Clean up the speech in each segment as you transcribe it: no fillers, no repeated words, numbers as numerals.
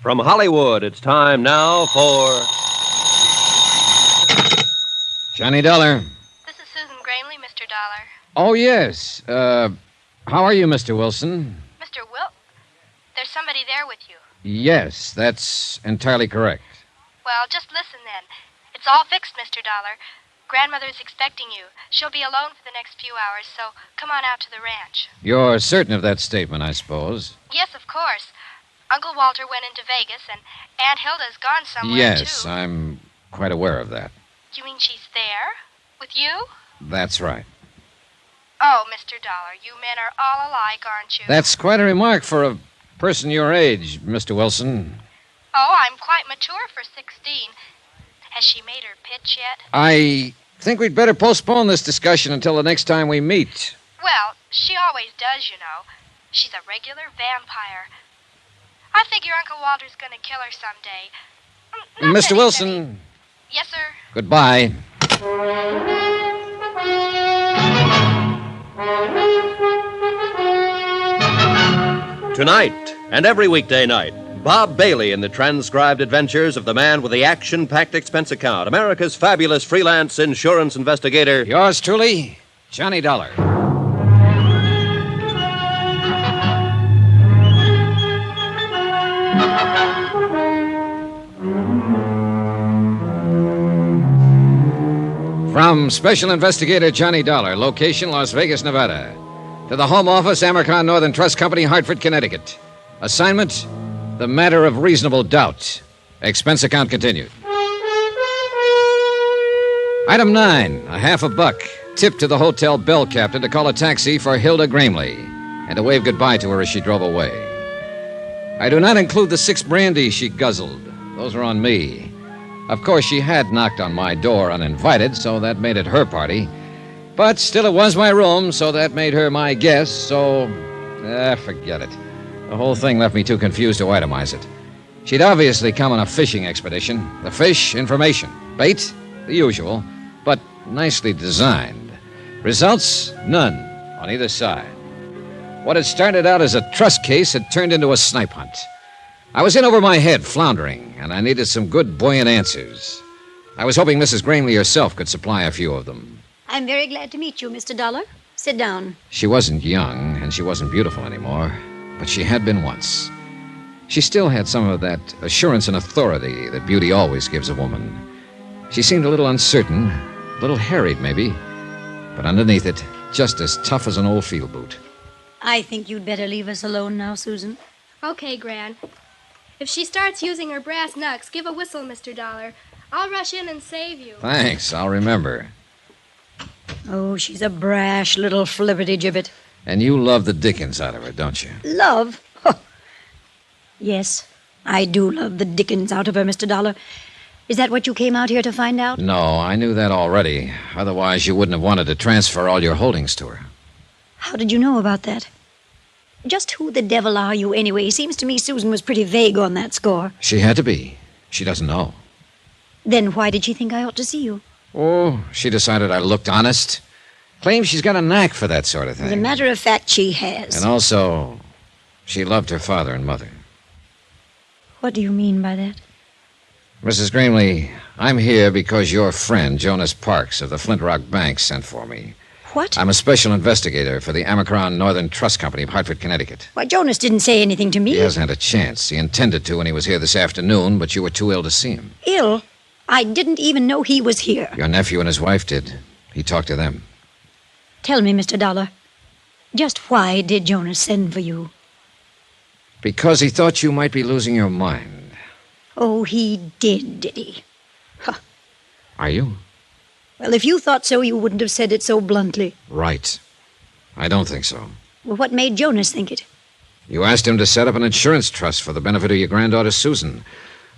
From Hollywood, it's time now for... Johnny Dollar. This is Susan Gramley, Mr. Dollar. Oh, yes. How are you, Mr. Wilson? Mr. There's somebody there with you. Yes, that's entirely correct. Well, just listen then. It's all fixed, Mr. Dollar. Grandmother's expecting you. She'll be alone for the next few hours, so come on out to the ranch. You're certain of that statement, I suppose? Yes, of course. Uncle Walter went into Vegas, and Aunt Hilda's gone somewhere, Yes, too. I'm quite aware of that. You mean she's there? With you? That's right. Oh, Mr. Dollar, you men are all alike, aren't you? That's quite a remark for a person your age, Mr. Wilson. Oh, I'm quite mature for 16. Has she made her pitch yet? I think we'd better postpone this discussion until the next time we meet. Well, she always does, you know. She's a regular vampire. I figure Uncle Walter's going to kill her someday. Not Mr. that Wilson. Yes, sir. Goodbye. Tonight and every weekday night, Bob Bailey in the transcribed adventures of the man with the action-packed expense account, America's fabulous freelance insurance investigator. Yours truly, Johnny Dollar. From Special Investigator Johnny Dollar, location Las Vegas, Nevada, to the Home Office, Amercon Northern Trust Company, Hartford, Connecticut. Assignment, the matter of reasonable doubt. Expense account continued. Item 9, a $50. Tip to the hotel bell captain to call a taxi for Hilda Gramley and to wave goodbye to her as she drove away. I do not include the 6 brandies she guzzled. Those are on me. Of course, she had knocked on my door uninvited, so that made it her party. But still, it was my room, so that made her my guest, so... forget it. The whole thing left me too confused to itemize it. She'd obviously come on a fishing expedition. The fish, information. Bait, the usual, but nicely designed. Results, none on either side. What had started out as a trust case had turned into a snipe hunt. I was in over my head, floundering, and I needed some good, buoyant answers. I was hoping Mrs. Gramley herself could supply a few of them. I'm very glad to meet you, Mr. Dollar. Sit down. She wasn't young, and she wasn't beautiful anymore, but she had been once. She still had some of that assurance and authority that beauty always gives a woman. She seemed a little uncertain, a little harried, maybe, but underneath it, just as tough as an old field boot. I think you'd better leave us alone now, Susan. Okay, Gran. If she starts using her brass knucks, give a whistle, Mr. Dollar. I'll rush in and save you. Thanks, I'll remember. Oh, she's a brash little flibberty-gibbet. And you love the dickens out of her, don't you? Love? Oh. Yes, I do love the dickens out of her, Mr. Dollar. Is that what you came out here to find out? No, I knew that already. Otherwise, you wouldn't have wanted to transfer all your holdings to her. How did you know about that? Just who the devil are you, anyway? Seems to me Susan was pretty vague on that score. She had to be. She doesn't know. Then why did she think I ought to see you? Oh, she decided I looked honest. Claims she's got a knack for that sort of thing. As a matter of fact, she has. And also, she loved her father and mother. What do you mean by that? Mrs. Gramley, I'm here because your friend, Jonas Parks of the Flint Rock Bank, sent for me. What? I'm a special investigator for the Amercon Northern Trust Company of Hartford, Connecticut. Why, Jonas didn't say anything to me. He hasn't had a chance. He intended to when he was here this afternoon, but you were too ill to see him. Ill? I didn't even know he was here. Your nephew and his wife did. He talked to them. Tell me, Mr. Dollar, just why did Jonas send for you? Because he thought you might be losing your mind. Oh, he did he? Huh. Are you? Well, if you thought so, you wouldn't have said it so bluntly. Right. I don't think so. Well, what made Jonas think it? You asked him to set up an insurance trust for the benefit of your granddaughter, Susan.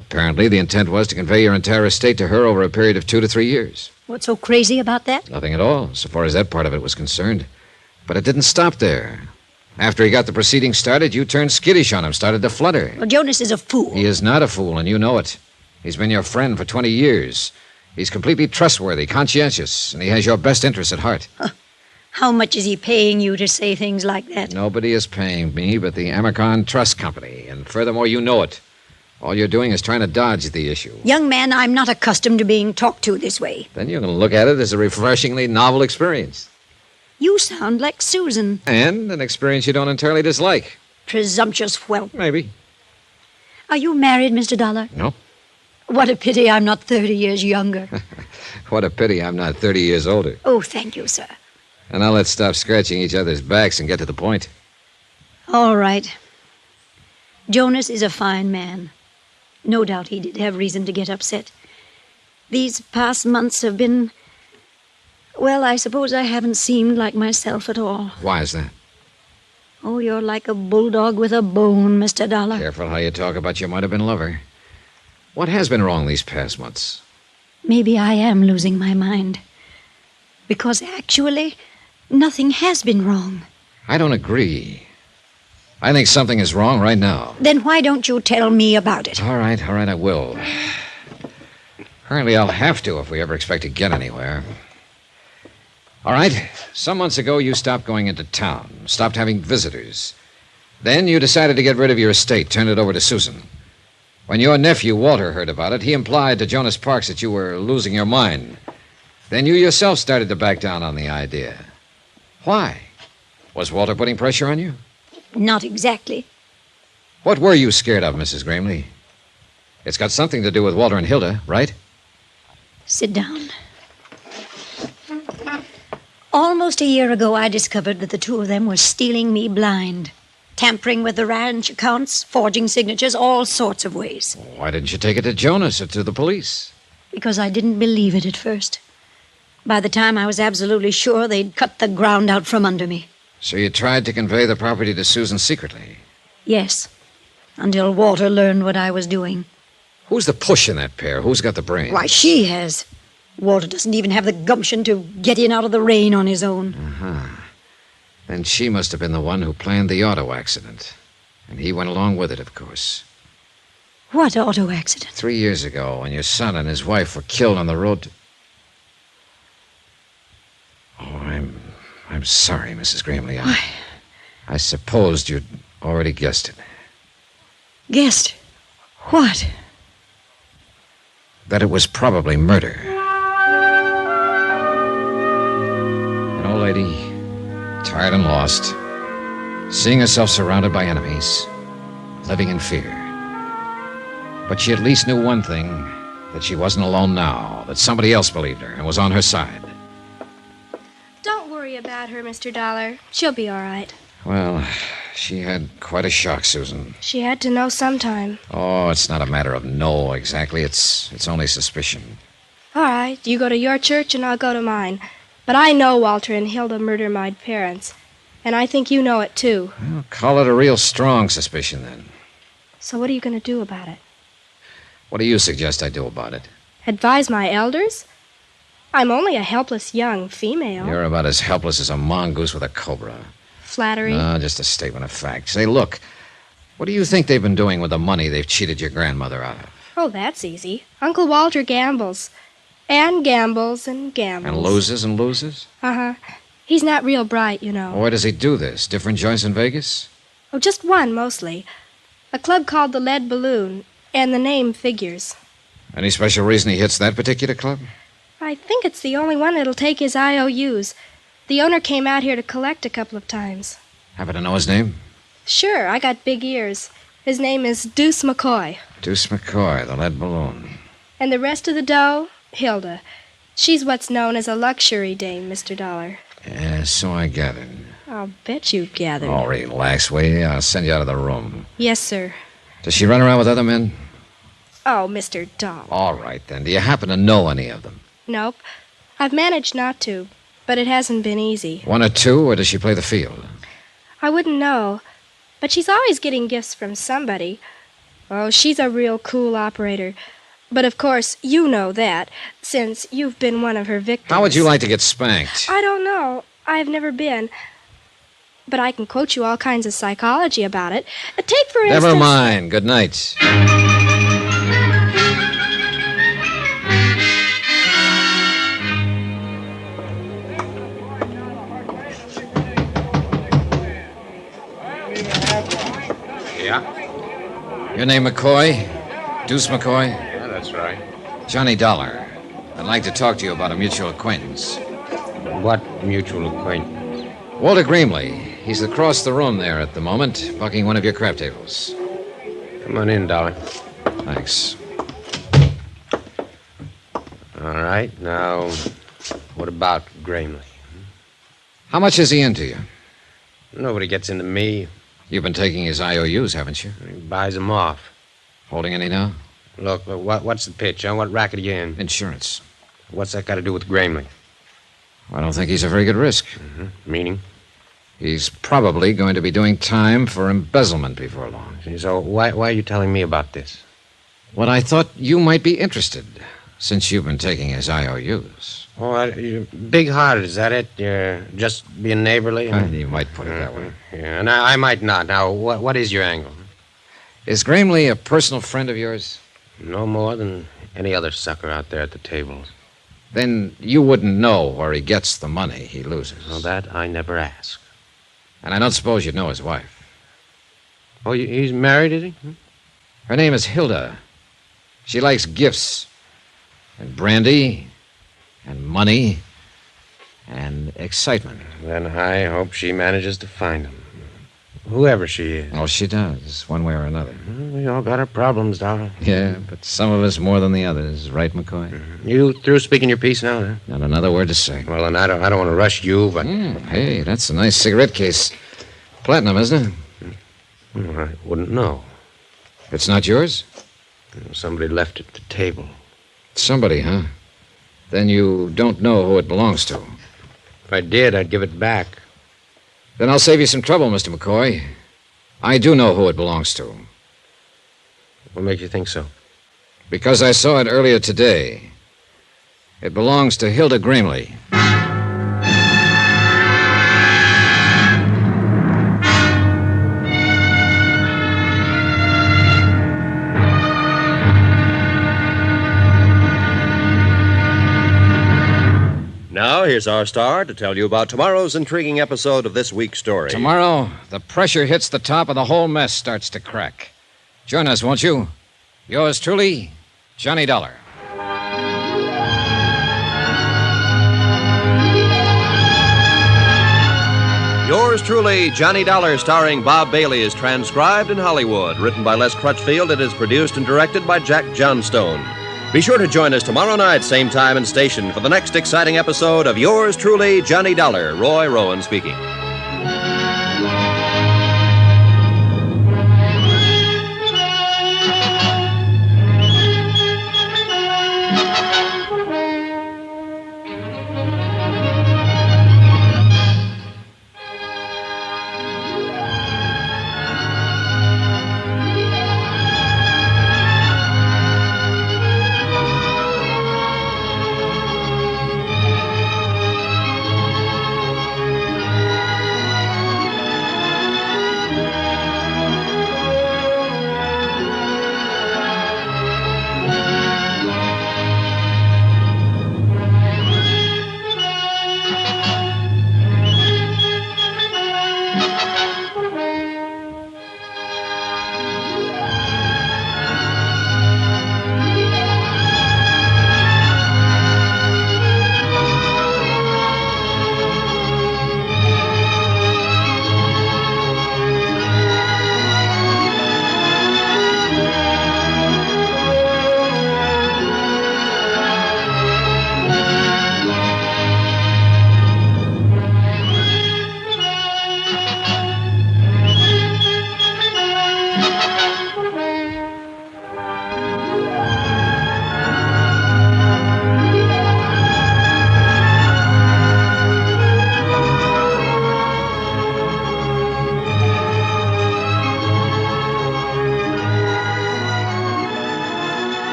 Apparently, the intent was to convey your entire estate to her over a period of 2 to 3 years. What's so crazy about that? Nothing at all, so far as that part of it was concerned. But it didn't stop there. After he got the proceedings started, you turned skittish on him, started to flutter. Well, Jonas is a fool. He is not a fool, and you know it. He's been your friend for 20 years. He's completely trustworthy, conscientious, and he has your best interests at heart. Huh. How much is he paying you to say things like that? Nobody is paying me but the Amercon Trust Company, and furthermore, you know it. All you're doing is trying to dodge the issue. Young man, I'm not accustomed to being talked to this way. Then you can look at it as a refreshingly novel experience. You sound like Susan. And an experience you don't entirely dislike. Presumptuous whelp. Maybe. Are you married, Mr. Dollar? No. What a pity I'm not 30 years younger. What a pity I'm not 30 years older. Oh, thank you, sir. And now let's stop scratching each other's backs and get to the point. All right. Jonas is a fine man. No doubt he did have reason to get upset. These past months have been... Well, I suppose I haven't seemed like myself at all. Why is that? Oh, you're like a bulldog with a bone, Mr. Dollar. Careful how you talk about your might-have-been lover. What has been wrong these past months? Maybe I am losing my mind. Because actually, nothing has been wrong. I don't agree. I think something is wrong right now. Then why don't you tell me about it? All right, I will. Apparently I'll have to if we ever expect to get anywhere. All right, some months ago you stopped going into town, stopped having visitors. Then you decided to get rid of your estate, turn it over to Susan. When your nephew, Walter, heard about it, he implied to Jonas Parks that you were losing your mind. Then you yourself started to back down on the idea. Why? Was Walter putting pressure on you? Not exactly. What were you scared of, Mrs. Gramley? It's got something to do with Walter and Hilda, right? Sit down. Almost a year ago, I discovered that the two of them were stealing me blind. Tampering with the ranch accounts, forging signatures, all sorts of ways. Why didn't you take it to Jonas or to the police? Because I didn't believe it at first. By the time I was absolutely sure, they'd cut the ground out from under me. So you tried to convey the property to Susan secretly? Yes, until Walter learned what I was doing. Who's the push in that pair? Who's got the brains? Why, she has. Walter doesn't even have the gumption to get in out of the rain on his own. Uh-huh. Then she must have been the one who planned the auto accident. And he went along with it, of course. What auto accident? 3 years ago, when your son and his wife were killed on the road to... Oh, I'm sorry, Mrs. Gramley. I supposed you'd already guessed it. Guessed? What? That it was probably murder. An old lady, tired and lost, seeing herself surrounded by enemies, living in fear. But she at least knew one thing, that she wasn't alone now, that somebody else believed her and was on her side. Don't worry about her, Mr. Dollar. She'll be all right. Well, she had quite a shock, Susan. She had to know sometime. Oh, it's not a matter of no, exactly. It's only suspicion. All right, you go to your church and I'll go to mine. But I know Walter and Hilda murdered my parents. And I think you know it, too. Well, call it a real strong suspicion, then. So what are you going to do about it? What do you suggest I do about it? Advise my elders? I'm only a helpless young female. You're about as helpless as a mongoose with a cobra. Flattery? No, just a statement of fact. Say, look, what do you think they've been doing with the money they've cheated your grandmother out of? Oh, that's easy. Uncle Walter gambles. And gambles and gambles. And loses and loses? Uh-huh. He's not real bright, you know. Where does he do this? Different joints in Vegas? Oh, just one, mostly. A club called the Lead Balloon, and the name figures. Any special reason he hits that particular club? I think it's the only one that'll take his IOUs. The owner came out here to collect a couple of times. Happen to know his name? Sure, I got big ears. His name is Deuce McCoy. Deuce McCoy, the Lead Balloon. And the rest of the dough, Hilda. She's what's known as a luxury dame, Mr. Dollar. Yeah, so I gathered. I'll bet you gathered. Oh, relax, will you? I'll send you out of the room. Yes, sir. Does she run around with other men? Oh, Mr. Dollar. All right, then. Do you happen to know any of them? Nope. I've managed not to, but it hasn't been easy. One or two, or does she play the field? I wouldn't know, but she's always getting gifts from somebody. Oh, she's a real cool operator. But of course, you know that, since you've been one of her victims. How would you like to get spanked? I don't know. I've never been. But I can quote you all kinds of psychology about it. Take, for instance... Never mind. Good night. Yeah? Your name McCoy? Deuce McCoy? Yeah, that's right. Johnny Dollar. I'd like to talk to you about a mutual acquaintance. What mutual acquaintance? Walter Gramley. He's across the room there at the moment, bucking one of your crap tables. Come on in, Dollar. Thanks. All right, now, what about Gramley? How much is he into you? Nobody gets into me. You've been taking his IOUs, haven't you? He buys them off. Holding any now? Look, what's the pitch, huh? What racket are you in? Insurance. What's that got to do with Gramley? I don't think he's a very good risk. Meaning? He's probably going to be doing time for embezzlement before long. So why are you telling me about this? Well, I thought you might be interested, since you've been taking his IOUs. Oh, you're big-hearted, is that it? You're just being neighborly? You might put it that way. Yeah, and I might not. Now, what is your angle? Is Gramley a personal friend of yours? No more than any other sucker out there at the tables. Then you wouldn't know where he gets the money he loses. Well, that I never ask. And I don't suppose you'd know his wife. Oh, he's married, is he? Her name is Hilda. She likes gifts and brandy and money and excitement. Then I hope she manages to find him. Whoever she is. Oh, she does, one way or another. We all got our problems, Dollar. Yeah, but some of us more than the others, right, McCoy? You through speaking your piece now, huh? Not another word to say. Well, then I don't want to rush you, but... Hey, that's a nice cigarette case. Platinum, isn't it? I wouldn't know. It's not yours? Somebody left it at the table. Somebody, huh? Then you don't know who it belongs to. If I did, I'd give it back. Then I'll save you some trouble, Mr. McCoy. I do know who it belongs to. What makes you think so? Because I saw it earlier today. It belongs to Hilda Gramley. Now, here's our star to tell you about tomorrow's intriguing episode of this week's story. Tomorrow, the pressure hits the top and the whole mess starts to crack. Join us, won't you? Yours truly, Johnny Dollar. Yours truly, Johnny Dollar, starring Bob Bailey, is transcribed in Hollywood. Written by Les Crutchfield, it is produced and directed by Jack Johnstone. Be sure to join us tomorrow night, same time and station, for the next exciting episode of Yours truly, Johnny Dollar. Roy Rowan speaking.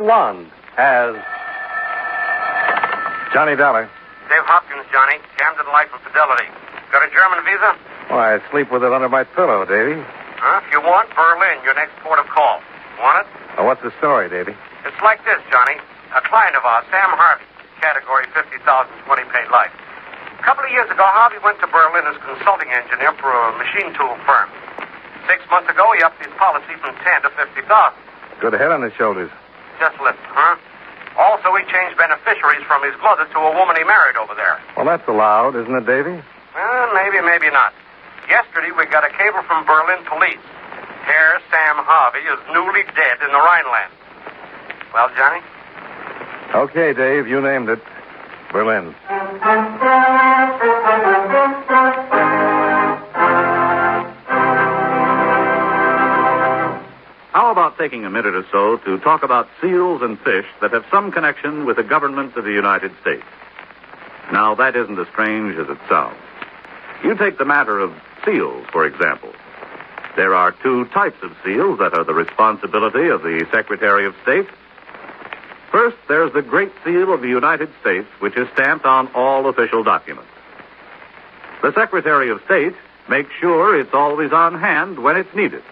One has Johnny Dollar. Dave Hopkins, Johnny. Camden Life and Fidelity. Got a German visa? Why, I sleep with it under my pillow, Davy. Huh? If you want, Berlin, your next port of call. Want it? Now, what's the story, Davy? It's like this, Johnny. A client of ours, Sam Harvey, category 50,000, 20 paid life. A couple of years ago, Harvey went to Berlin as consulting engineer for a machine tool firm. 6 months ago, he upped his policy from 10 to 50,000. Good head on his shoulders. Just listen, huh? Also, he changed beneficiaries from his mother to a woman he married over there. Well, that's allowed, isn't it, Davy? Well, maybe, maybe not. Yesterday, we got a cable from Berlin police. Herr Sam Harvey is newly dead in the Rhineland. Well, Johnny? Okay, Dave, you named it. Berlin. How about taking a minute or so to talk about seals and fish that have some connection with the government of the United States? Now, that isn't as strange as it sounds. You take the matter of seals, for example. There are two types of seals that are the responsibility of the Secretary of State. First, there's the Great Seal of the United States, which is stamped on all official documents. The Secretary of State makes sure it's always on hand when it's needed.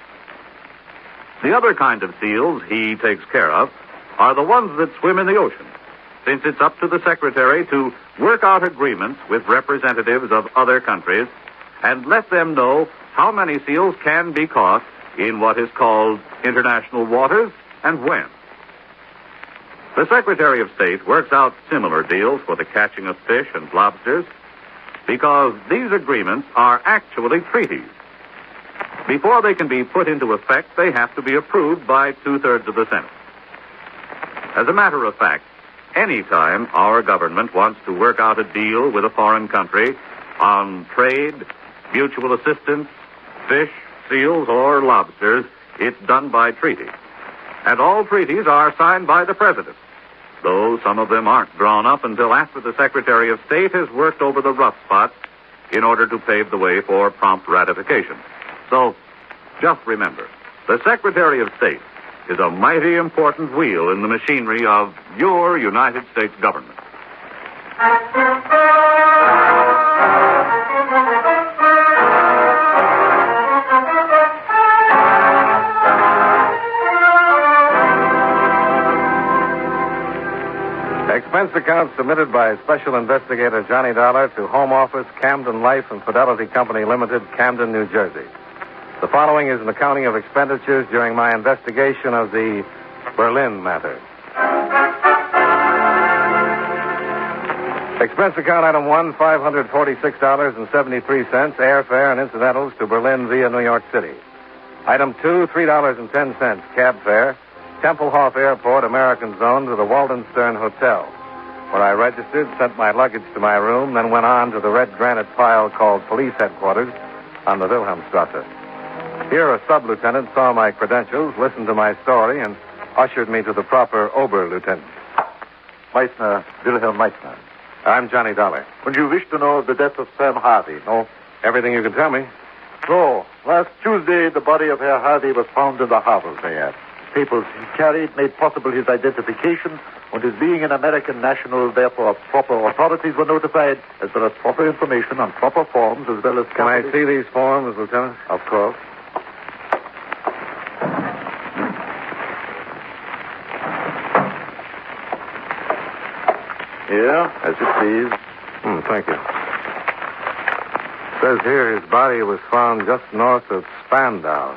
The other kind of seals he takes care of are the ones that swim in the ocean, since it's up to the Secretary to work out agreements with representatives of other countries and let them know how many seals can be caught in what is called international waters and when. The Secretary of State works out similar deals for the catching of fish and lobsters because these agreements are actually treaties. Before they can be put into effect, they have to be approved by 2/3 of the Senate. As a matter of fact, any time our government wants to work out a deal with a foreign country on trade, mutual assistance, fish, seals, or lobsters, it's done by treaty. And all treaties are signed by the President, though some of them aren't drawn up until after the Secretary of State has worked over the rough spots in order to pave the way for prompt ratification. So, just remember, the Secretary of State is a mighty important wheel in the machinery of your United States government. Expense account submitted by Special Investigator Johnny Dollar to Home Office, Camden Life and Fidelity Company Limited, Camden, New Jersey. The following is an accounting of expenditures during my investigation of the Berlin matter. Expense account item 1, $546.73, airfare and incidentals to Berlin via New York City. Item 2, $3.10, cab fare, Tempelhof Airport, American Zone, to the Waldenstern Hotel, where I registered, sent my luggage to my room, then went on to the red granite pile called Police Headquarters on the Wilhelmstrasse. Here, a sub-lieutenant saw my credentials, listened to my story, and ushered me to the proper Oberlieutenant. Meissner, Wilhelm Meissner. I'm Johnny Dollar. And you wish to know of the death of Sam Harvey, no? Everything you can tell me. So, last Tuesday, the body of Herr Harvey was found in the harbor there. Papers he carried made possible his identification, and his being an American national, therefore proper authorities were notified, as well as proper information on proper forms, as well as... Can I see these forms, Lieutenant? Of course. Here, as you please. Thank you. It says here his body was found just north of Spandau.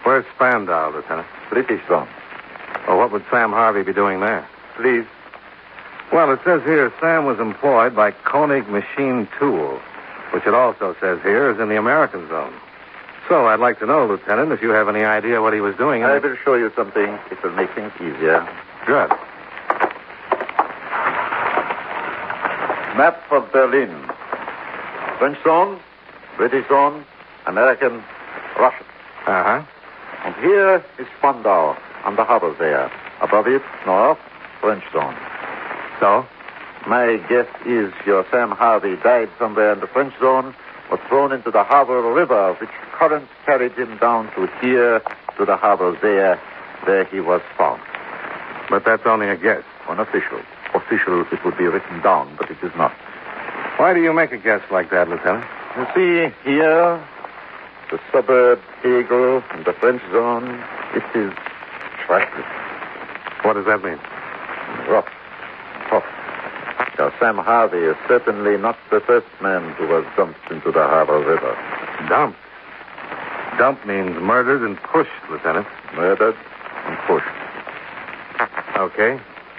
Where's Spandau, Lieutenant? British zone. Well, what would Sam Harvey be doing there? Please. Well, it says here Sam was employed by Koenig Machine Tool, which it also says here is in the American Zone. So I'd like to know, Lieutenant, if you have any idea what he was doing. I will show you something. It will make things easier. Good. Map of Berlin. French zone, British zone, American, Russian. Uh-huh. And here is Spandau, on the harbor there. Above it, north, French zone. So? My guess is your Sam Harvey died somewhere in the French zone, was thrown into the harbor river, which currents carried him down to here, to the harbor there, where he was found. But that's only a guess. Unofficial. Official, it would be written down, but it is not. Why do you make a guess like that, Lieutenant? You see, here, the suburb Hegel in the French zone, it is trackless. What does that mean? Rough. Tough. Now, Sam Harvey is certainly not the first man to have jumped into the Harbor River. Dumped? Dump means murdered and pushed, Lieutenant. Murdered and pushed. Okay.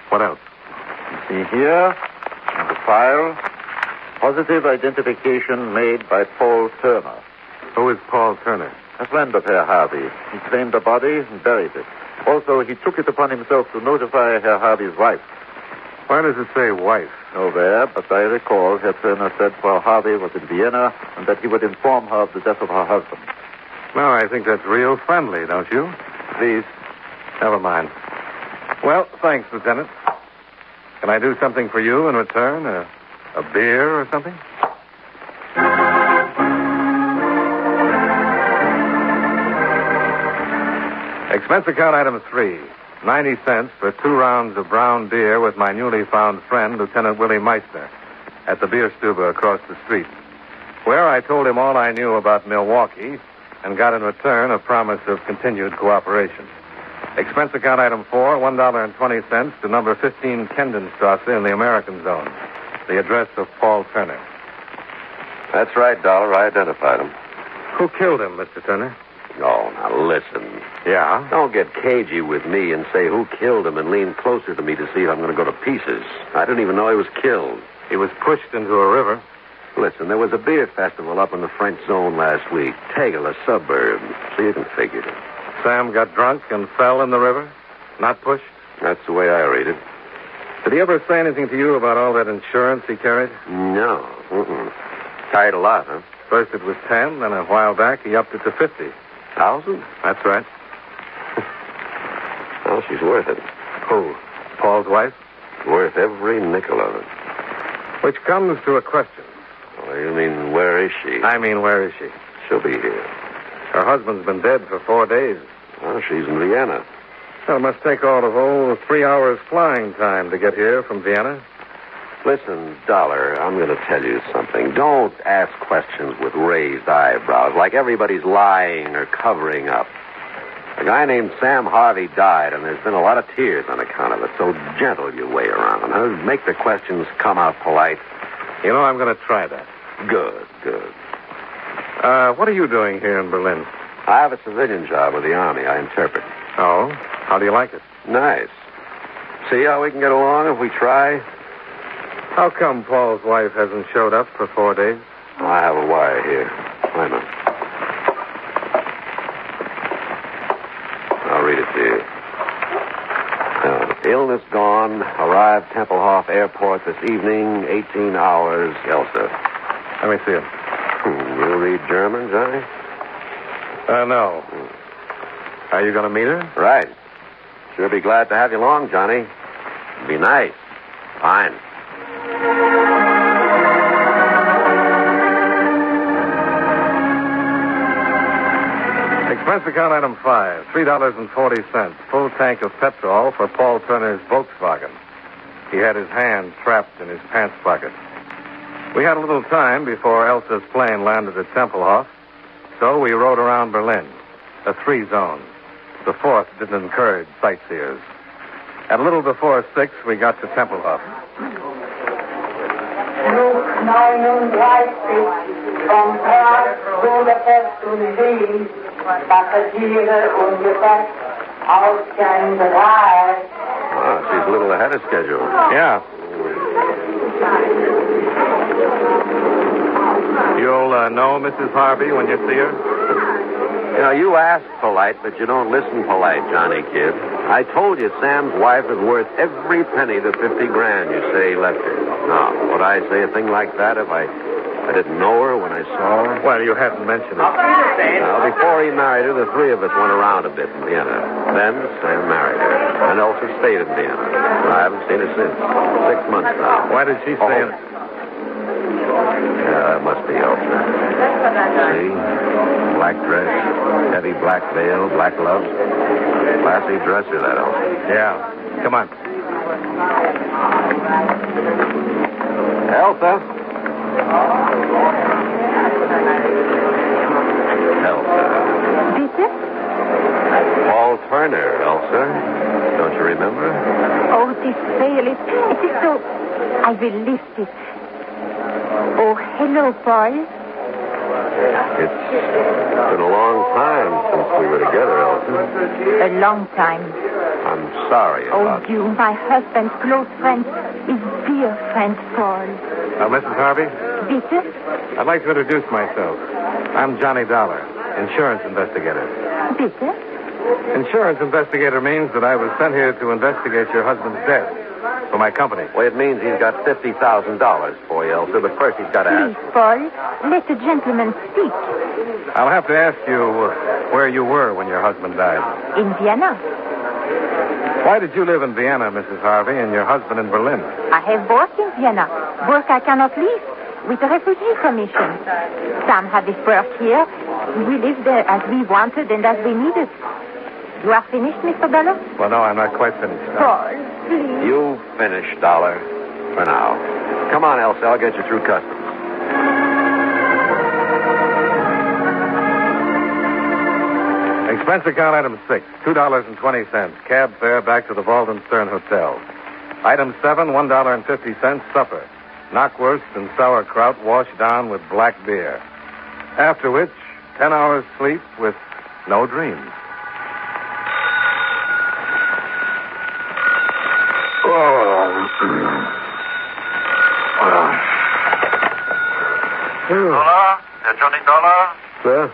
What else? See here, in the file, positive identification made by Paul Turner. Who is Paul Turner? A friend of Herr Harvey. He claimed the body and buried it. Also, he took it upon himself to notify Herr Harvey's wife. Why does it say wife? Nowhere, but I recall Herr Turner said Frau Harvey was in Vienna and that he would inform her of the death of her husband. No, I think that's real friendly, don't you? Please. Never mind. Well, thanks, Lieutenant. Can I do something for you in return? A beer or something? Expense account item 3. 90 cents for 2 rounds of brown beer with my newly found friend, Lieutenant Willie Meissner, at the beer stube across the street, where I told him all I knew about Milwaukee and got in return a promise of continued cooperation. Expense account item 4, $1.20 to number 15 Kendenstrasse in the American Zone, the address of Paul Turner. That's right, Dollar. I identified him. Who killed him, Mr. Turner? Oh, now listen. Yeah? Don't get cagey with me and say who killed him and lean closer to me to see if I'm going to go to pieces. I didn't even know he was killed. He was pushed into a river. Listen, there was a beer festival up in the French zone last week. Tegel, a suburb. So you can figure it. Sam got drunk and fell in the river? Not pushed? That's the way I read it. Did he ever say anything to you about all that insurance he carried? No. Carried a lot, huh? First it was 10, then a while back he upped it to 50. 1,000? That's right. Well, she's worth it. Who? Paul's wife? Worth every nickel of it. Which comes to a question. Oh, you mean, where is she? I mean, where is she? She'll be here. Her husband's been dead for 4 days. Well, she's in Vienna. Well, it must take all of 3 hours flying time to get here from Vienna. Listen, Dollar, I'm going to tell you something. Don't ask questions with raised eyebrows, like everybody's lying or covering up. A guy named Sam Harvey died, and there's been a lot of tears on account of it, so gentle your way around. Huh? Make the questions come out polite. You know, I'm going to try that. Good. What are you doing here in Berlin? I have a civilian job with the Army. I interpret. Oh? How do you like it? Nice. See how we can get along if we try? How come Paul's wife hasn't showed up for 4 days? I have a wire here. Wait a minute. I'll read it to you. Illness gone. Arrived Tempelhof Airport this evening. 18 hours. Elsa. Let me see it. You read German, Johnny? No. Are you going to meet her? Right. Sure be glad to have you along, Johnny. Be nice. Fine. Expense account item 5, $3.40, full tank of petrol for Paul Turner's Volkswagen. He had his hand trapped in his pants pocket. We had a little time before Elsa's plane landed at Tempelhof, so we rode around Berlin, a 3 zone. The 4th didn't encourage sightseers. At a little before 6, we got to Tempelhof. Flug 39 vom Prag Budapest und Wien, Passagiere ungefähr Ausgang 3. Oh, she's a little ahead of schedule. Yeah. You'll know Mrs. Harvey when you see her? You know, you ask polite, but you don't listen polite, Johnny Kid. I told you Sam's wife is worth every penny the 50 grand you say he left her. Now, would I say a thing like that if I didn't know her when I saw her? Well, you hadn't mentioned it. Now, before he married her, the 3 of us went around a bit in Vienna. Then Sam married her. And Elsa stayed in Vienna. I haven't seen her since. 6 months now. Why did she stay in... It must be Elsa. See? Black dress, heavy black veil, black gloves. Classy dresser, that Elsa. Yeah. Come on. Elsa? Elsa. Bitte? Paul Turner, Elsa. Don't you remember? Oh, is frail. It is so... I will lift it. Oh, hello, Paul. It's been a long time since we were together, Elsie. A long time. I'm sorry about you, my husband's close friend, his dear friend, Paul. Mrs. Harvey? Bitte? I'd like to introduce myself. I'm Johnny Dollar, insurance investigator. Bitte? Insurance investigator means that I was sent here to investigate your husband's death for my company. Well, it means he's got $50,000 for you, Elsie, but first he's got to ask. Please, Paul, let the gentleman speak. I'll have to ask you where you were when your husband died. In Vienna. Why did you live in Vienna, Mrs. Harvey, and your husband in Berlin? I have work in Vienna. Work I cannot leave. With the Refugee Commission. Sam had his work here. We lived there as we wanted and as we needed. You are finished, Mr. Dollar? Well, no, I'm not quite finished. Paul, please. You finish, Dollar, for now. Come on, Elsie, I'll get you through customs. Expense account item 6, $2.20. Cab fare back to the Walden Stern Hotel. Item 7, $1.50 supper. Knockwurst and sauerkraut washed down with black beer. After which, 10 hours sleep with no dreams. Dollar? Johnny Dollar? Sir?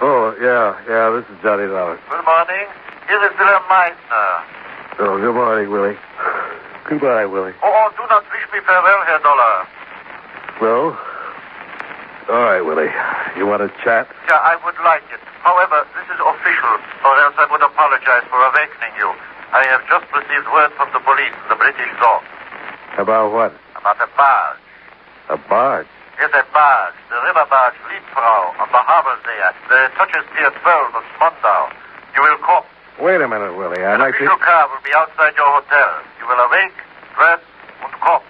Oh, yeah, this is Johnny Dollar. Good morning. Here is Wilhelm Meissner. Oh, good morning, Willie. Goodbye, Willie. Oh, do not wish me farewell, Herr Dollar. Well, all right, Willie. You want to chat? Yeah, I would like it. However, this is official, or else I would apologize for awakening you. I have just received word from the police in the British zone. About what? About a barge. A barge? Yes, a barge. The river barge Liebfrau on the harbor there. The touches pier 12 of Spandau. You will come. Wait a minute, Willie. I'd An like to... official car will be outside your hotel. You will awake, dress, and come.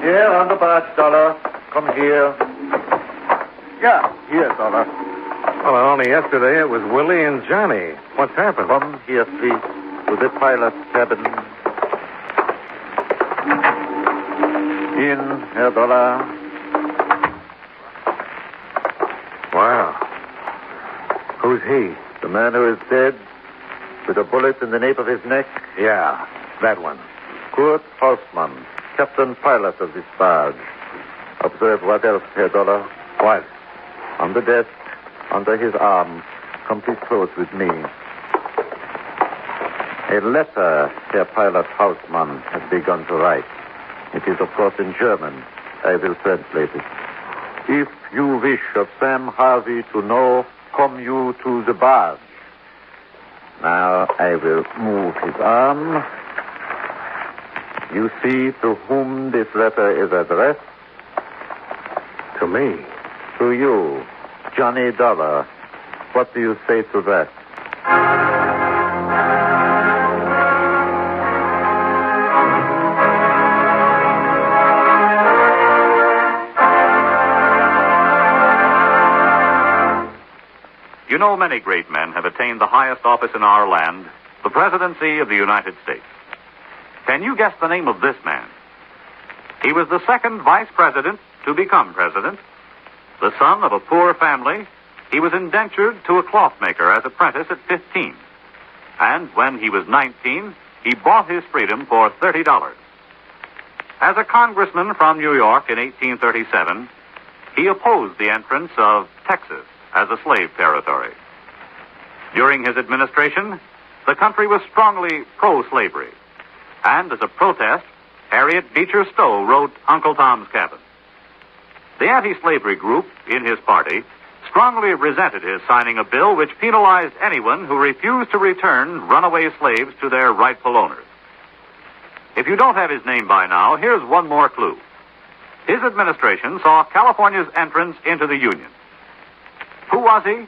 Here, on the barge, Dollar. Come here. Yeah, here, Dollar. Well, only yesterday it was Willie and Johnny. What's happened? Come here, please, to the pilot's cabin. In, Herr Dollar. Wow. Who's he? The man who is dead, with a bullet in the nape of his neck. Yeah, that one. Kurt Hausmann, captain pilot of this barge. Observe what else, Herr Dollar. What? On the desk, under his arm, come please close with me. A letter Herr Pilot Hausmann has begun to write. It is, of course, in German. I will translate it. If you wish of Sam Harvey to know, come you to the barge. Now I will move his arm. You see to whom this letter is addressed? To me. To you, Johnny Dollar. What do you say to that? You know, many great men have attained the highest office in our land, the presidency of the United States. Can you guess the name of this man? He was the second vice president to become president. The son of a poor family, he was indentured to a clothmaker as apprentice at 15. And when he was 19, he bought his freedom for $30. As a congressman from New York in 1837, he opposed the entrance of Texas as a slave territory. During his administration, the country was strongly pro-slavery. And as a protest, Harriet Beecher Stowe wrote Uncle Tom's Cabin. The anti-slavery group in his party strongly resented his signing a bill which penalized anyone who refused to return runaway slaves to their rightful owners. If you don't have his name by now, here's one more clue. His administration saw California's entrance into the Union. Who was he?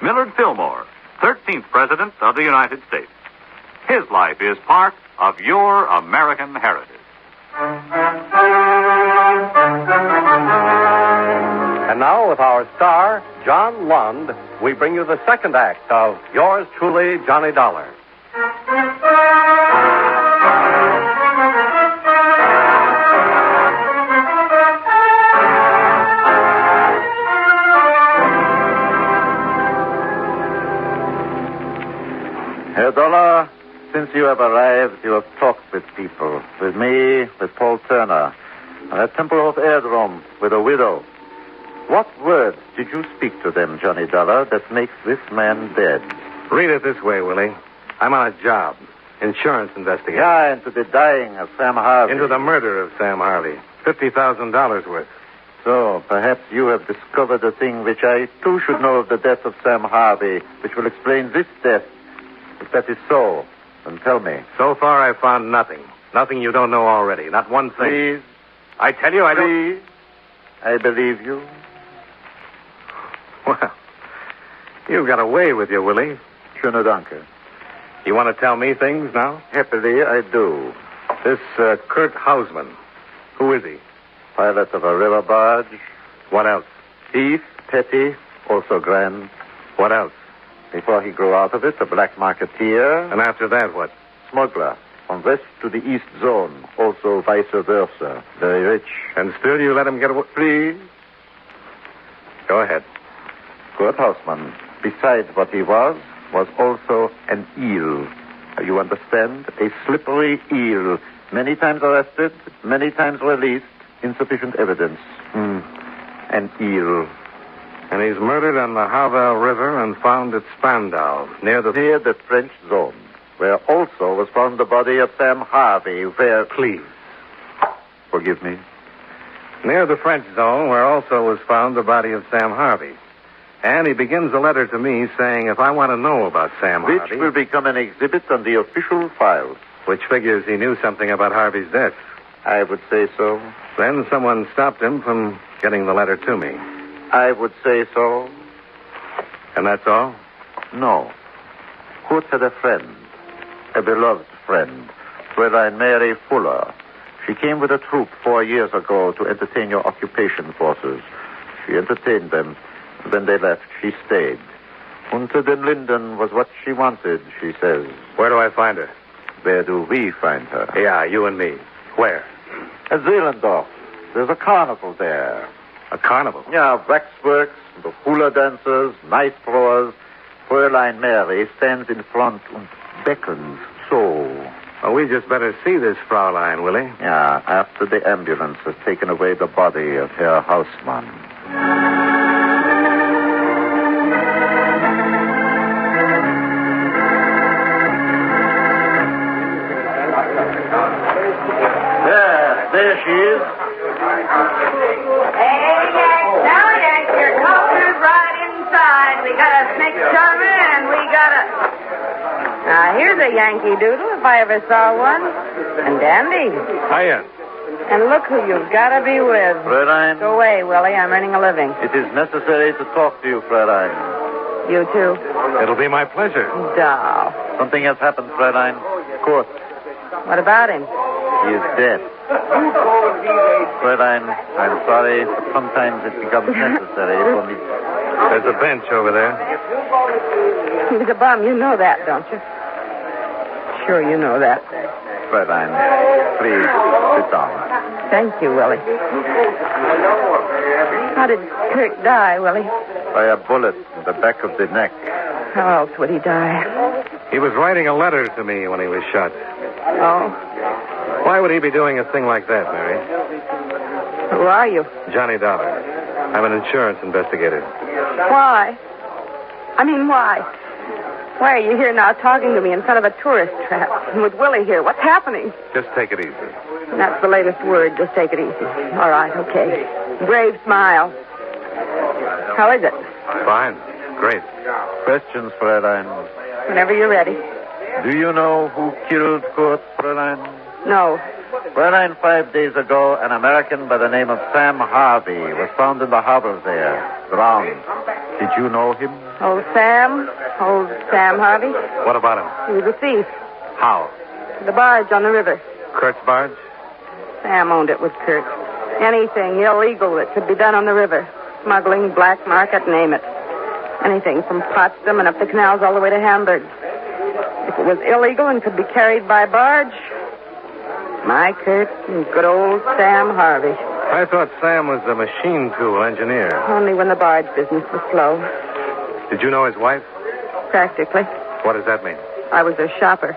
Millard Fillmore, 13th President of the United States. His life is part of your American heritage. And now, with our star, John Lund, we bring you the second act of Yours Truly, Johnny Dollar. Herr Dollar, since you have arrived, you have talked with people. With me, with Paul Turner, and at Tempelhof Airdrome, with a widow. What words did you speak to them, Johnny Dollar, that makes this man dead? Read it this way, Willie. I'm on a job. Insurance investigator. Yeah, into the dying of Sam Harvey. Into the murder of Sam Harvey. $50,000 worth. So, perhaps you have discovered a thing which I, too, should know of the death of Sam Harvey, which will explain this death. If that is so, then tell me. So far, I've found nothing. Nothing you don't know already. Not one thing. Please. I tell you, I don't... Please. I believe you. Well, you've got a way with you, Willie. Schöne Danke. You want to tell me things now? Happily, I do. This Kurt Hausman, who is he? Pilot of a river barge. What else? Thief, petty, also grand. What else? Before he grew out of it, a black marketeer. And after that, what? Smuggler. From west to the east zone. Also vice versa. Very rich. And still you let him get away? Please. Go ahead. Kurt Hausman, besides what he was also an eel. You understand? A slippery eel. Many times arrested, many times released. Insufficient evidence. An eel. And he's murdered on the Havel River and found at Spandau, near the French zone, where also was found the body of Sam Harvey, where... Please. Forgive me. Near the French zone, where also was found the body of Sam Harvey. And he begins a letter to me saying if I want to know about Sam Harvey... Which will become an exhibit on the official files. Which figures he knew something about Harvey's death. I would say so. Then someone stopped him from getting the letter to me. I would say so. And that's all? No. Kurt had a friend. A beloved friend. Fräulein Mary Fuller. She came with a troop 4 years ago to entertain your occupation forces. She entertained them. When they left, she stayed. Unter den Linden was what she wanted, she says. Where do I find her? Where do we find her? Yeah, you and me. Where? At Zehlendorf. There's a carnival there. A carnival? Yeah, waxworks, the hula dancers, knife throwers. Fräulein Mary stands in front and beckons so. Well, we just better see this Fraulein, Willie. Yeah, after the ambulance has taken away the body of Herr Hausmann. There she is. Hey, Yank, now, Yank, your culture's right inside. We got a snake charmer and we got a... Now, here's a Yankee Doodle, if I ever saw one. And Dandy. Hiya. And look who you've got to be with. Fräulein. Go away, Willie. I'm earning a living. It is necessary to talk to you, Fräulein. You too? It'll be my pleasure. Doll. Something has happened, Fräulein. Kurt. What about him? He is dead. Fräulein, I'm sorry, but sometimes it becomes necessary for me. There's a bench over there. He's a bum. You know that, don't you? Sure you know that. Fräulein, please, sit down. Thank you, Willie. How did Kirk die, Willie? By a bullet in the back of the neck. How else would he die? He was writing a letter to me when he was shot. Oh? Why would he be doing a thing like that, Mary? Who are you? Johnny Dollar. I'm an insurance investigator. Why? I mean, why? Why are you here now talking to me in front of a tourist trap? And with Willie here, what's happening? Just take it easy. That's the latest word. Just take it easy. All right, okay. Brave smile. How is it? Fine. Great. Questions, Fräulein? Whenever you're ready. Do you know who killed Kurt, Fräulein? No. Fräulein, 5 days ago, an American by the name of Sam Harvey was found in the harbor there, drowned. Did you know him? Old Sam? Old Sam Harvey? What about him? He was a thief. How? The barge on the river. Kurt's barge? Sam owned it with Kurt. Anything illegal that could be done on the river. Smuggling, black market, name it. Anything from Potsdam and up the canals all the way to Hamburg. If it was illegal and could be carried by barge, my Kurt and good old Sam Harvey. I thought Sam was a machine tool engineer. Only when the barge business was slow. Did you know his wife? Practically. What does that mean? I was a shopper.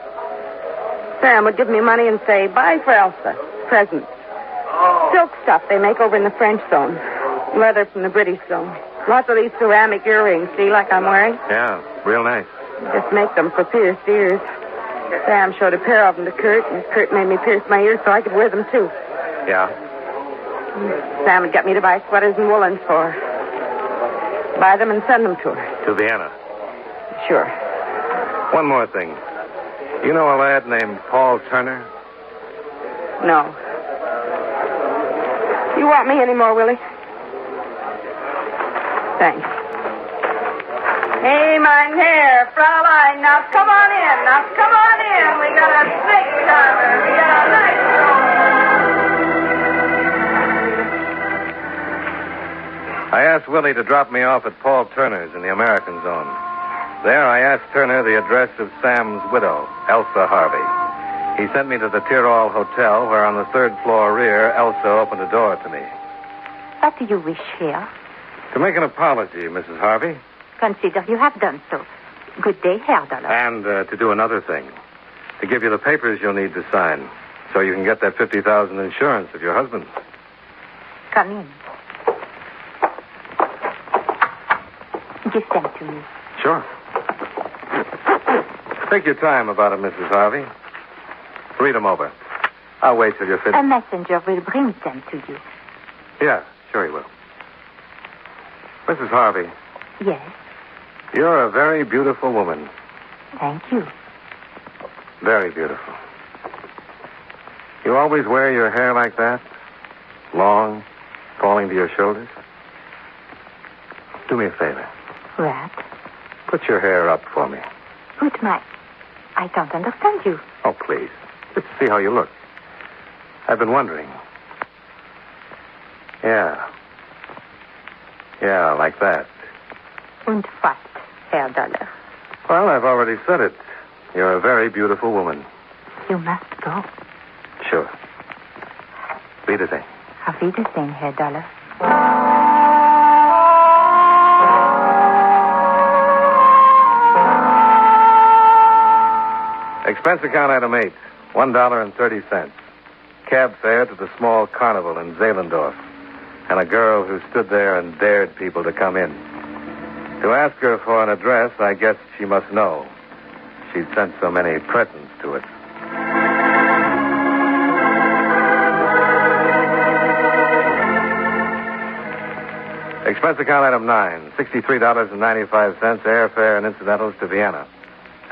Sam would give me money and say, buy for Elsa. Presents. Silk stuff they make over in the French zone. Leather from the British zone. Lots of these ceramic earrings, see, like I'm wearing? Yeah, real nice. Just make them for pierced ears. Sam showed a pair of them to Kurt, and Kurt made me pierce my ears so I could wear them, too. Yeah? Sam would get me to buy sweaters and woolens for her. Buy them and send them to her. To Vienna? Sure. One more thing. You know a lad named Paul Turner? No. You want me anymore, Willie? Thanks. Hey, mein Herr, Fraulein, now come on in. Now come on in. We got a snake charmer. We got a nice I asked Willie to drop me off at Paul Turner's in the American zone. There, I asked Turner the address of Sam's widow, Elsa Harvey. He sent me to the Tyrol Hotel, where on the third floor rear, Elsa opened a door to me. What do you wish here? To make an apology, Mrs. Harvey. Consider you have done so. Good day, Herr Dollar. And to do another thing. To give you the papers you'll need to sign, so you can get that $50,000 insurance of your husband's. Come in. Give them to me. Sure. Take your time about it, Mrs. Harvey. Read them over. I'll wait till you're finished. A messenger will bring them to you. Yeah, sure he will. Mrs. Harvey. Yes. You're a very beautiful woman. Thank you. Very beautiful. You always wear your hair like that? Long, falling to your shoulders? Do me a favor. What? Put your hair up for me. Put my... I don't understand you. Oh, please. Just see how you look. I've been wondering. Yeah. Yeah, like that. Und what, Herr Dollar? Well, I've already said it. You're a very beautiful woman. You must go. Sure. Wiedersehen. Auf Wiedersehen, Herr Dollar. Expense account item 8, $1.30. Cab fare to the small carnival in Zehlendorf. And a girl who stood there and dared people to come in. To ask her for an address, I guess she must know. She'd sent so many presents to it. Expense account item 9, $63.95, airfare and incidentals to Vienna.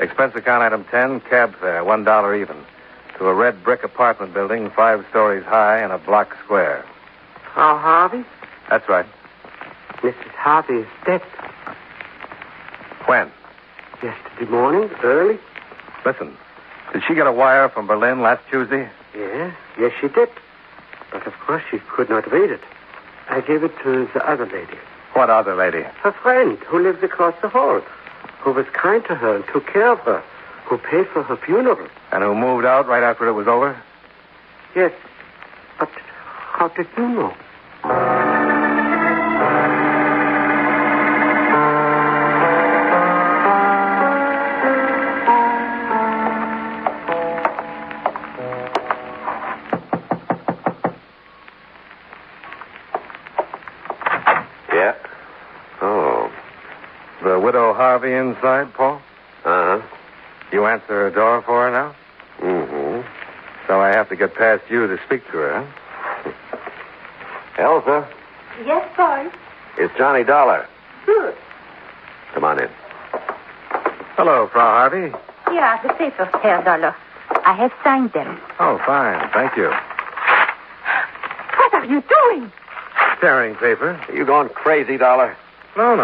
Expense account item 10, cab fare, $1 even, to a red brick apartment building 5 stories high and a block square. Frau Harvey? That's right. Mrs. Harvey is dead. When? Yesterday morning, early. Listen, did she get a wire from Berlin last Tuesday? Yes, she did. But of course she could not read it. I gave it to the other lady. What other lady? Her friend, who lives across the hall, who was kind to her and took care of her, who paid for her funeral. And who moved out right after it was over? Yes, but how did you know? Yeah. Oh. The widow Harvey inside, Paul? Uh-huh. You answer her door for her now? Mm-hmm. So I have to get past you to speak to her, huh? Elsa, Yes, Paul. it's Johnny Dollar. Good. Come on in. Hello, Frau Harvey. Here are the papers, Herr Dollar. I have signed them. Oh, fine. Thank you. What are you doing? Tearing paper? Are you going crazy, Dollar? No.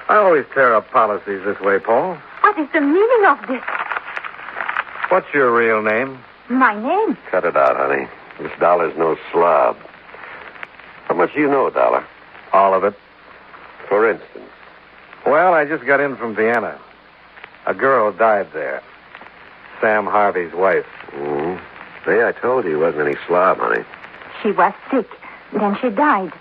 I always tear up policies this way, Paul. What is the meaning of this? What's your real name? My name? Cut it out, honey. This Dollar's no slob. How much do you know, Dollar? All of it. For instance. Well, I just got in from Vienna. A girl died there. Sam Harvey's wife. See, I told you he wasn't any slob, honey. She was sick. Then she died.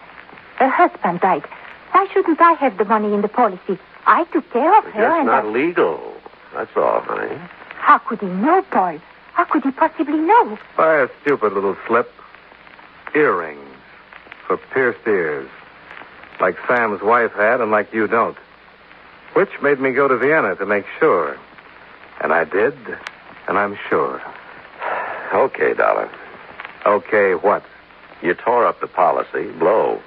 Her husband died. Why shouldn't I have the money in the policy? I took care of her. That's not legal. That's all, honey. How could he know, Paul? How could he possibly know? By a stupid little slip. Earrings for pierced ears. Like Sam's wife had and like you don't. Which made me go to Vienna to make sure. And I did, and I'm sure. Okay, Dollar. Okay, what? You tore up the policy. Blow.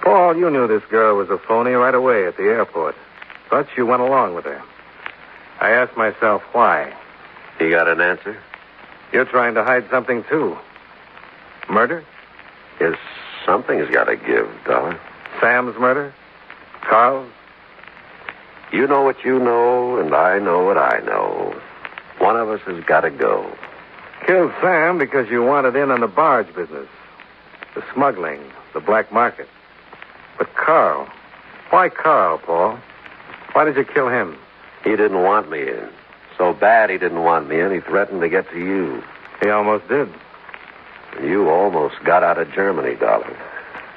Paul, you knew this girl was a phony right away at the airport. But you went along with her. I asked myself why. You got an answer? You're trying to hide something, too. Murder? Yes, something's got to give, Dollar. Sam's murder? Carl's? You know what you know, and I know what I know. One of us has got to go. Killed Sam because you wanted in on the barge business. The smuggling, the black market. But Carl. Why Carl, Paul? Why did you kill him? He didn't want me in. So bad he didn't want me in, he threatened to get to you. He almost did. You almost got out of Germany, Dollar.